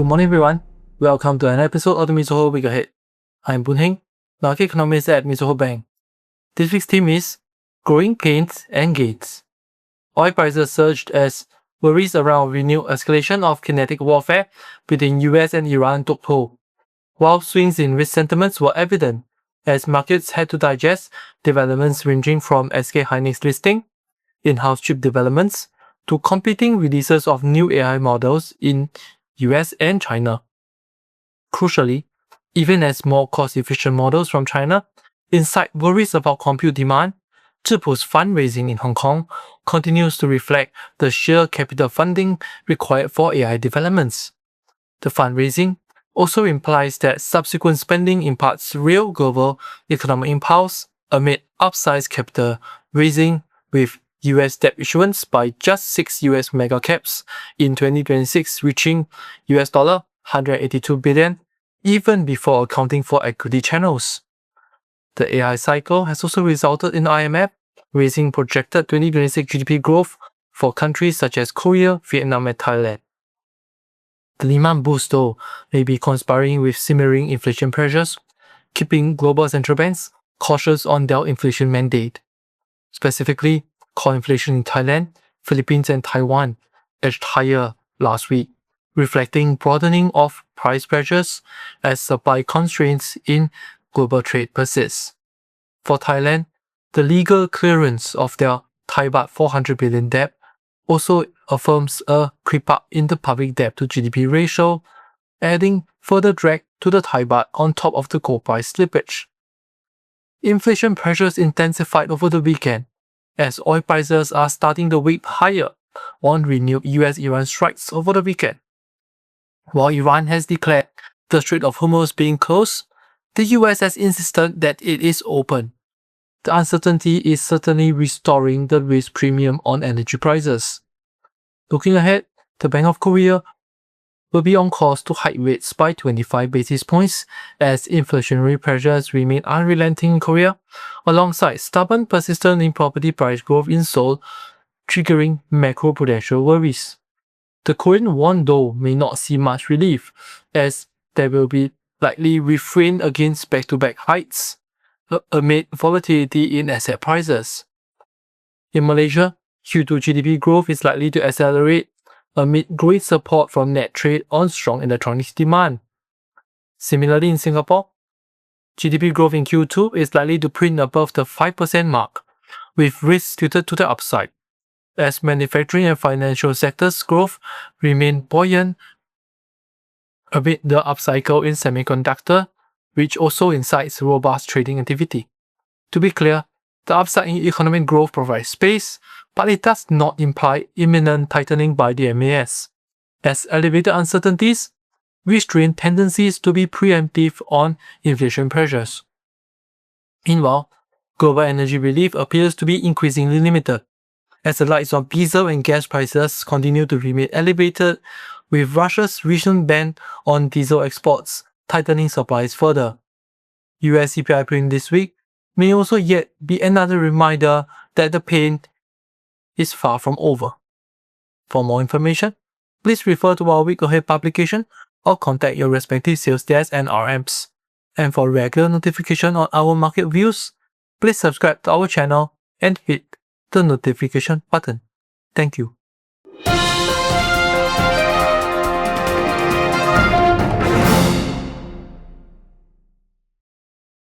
Good morning everyone, welcome to an episode of the Mizuho Week Ahead. I'm Boon Heng, market economist at Mizuho Bank. This week's theme is Growing Pains and Gains. Oil prices surged as worries around renewed escalation of kinetic warfare between US and Iran took hold, while swings in risk sentiments were evident as markets had to digest developments ranging from SK Hynix listing, in-house chip developments, to competing releases of new AI models in US and China. Crucially, even as more cost-efficient models from China incite worries about compute demand, Zhipu's fundraising in Hong Kong continues to reflect the sheer capital funding required for AI developments. The fundraising also implies that subsequent spending imparts real global economic impulse amid upsized capital raising, with US debt issuance by just 6 US mega caps in 2026 reaching $182 billion, even before accounting for equity channels. The AI cycle has also resulted in IMF raising projected 2026 GDP growth for countries such as Korea, Vietnam, and Thailand. The demand boost, though, may be conspiring with simmering inflation pressures, keeping global central banks cautious on their inflation mandate. Specifically, core inflation in Thailand, Philippines, and Taiwan edged higher last week, reflecting broadening of price pressures as supply constraints in global trade persist. For Thailand, the legal clearance of their Thai baht 400 billion debt also affirms a creep up in the public debt to GDP ratio, adding further drag to the Thai baht on top of the gold price slippage. Inflation pressures intensified over the weekend, as oil prices are starting the week higher on renewed US-Iran strikes over the weekend. While Iran has declared the Strait of Hormuz being closed, the US has insisted that it is open. The uncertainty is certainly restoring the risk premium on energy prices. Looking ahead, the Bank of Korea will be on course to hike rates by 25 basis points as inflationary pressures remain unrelenting in Korea, alongside stubborn persistent in property price growth in Seoul, triggering macro-prudential worries. The Korean won, though, may not see much relief, as there will be likely refrain against back-to-back hikes amid volatility in asset prices. In Malaysia, Q2 GDP growth is likely to accelerate amid growing support from net trade on strong electronics demand. Similarly, in Singapore, GDP growth in Q2 is likely to print above the 5% mark, with risks tilted to the upside, as manufacturing and financial sectors' growth remain buoyant amid the upcycle in semiconductor, which also incites robust trading activity. To be clear, the upside in economic growth provides space, but it does not imply imminent tightening by the MAS, as elevated uncertainties restrain tendencies to be preemptive on inflation pressures. Meanwhile, global energy relief appears to be increasingly limited, as the likes of diesel and gas prices continue to remain elevated, with Russia's recent ban on diesel exports tightening supplies further. US CPI print this week may also yet be another reminder that the pain is far from over. For more information, please refer to our Week Ahead publication or contact your respective sales desk and RMs. And for regular notification on our market views, please subscribe to our channel and hit the notification button. Thank you.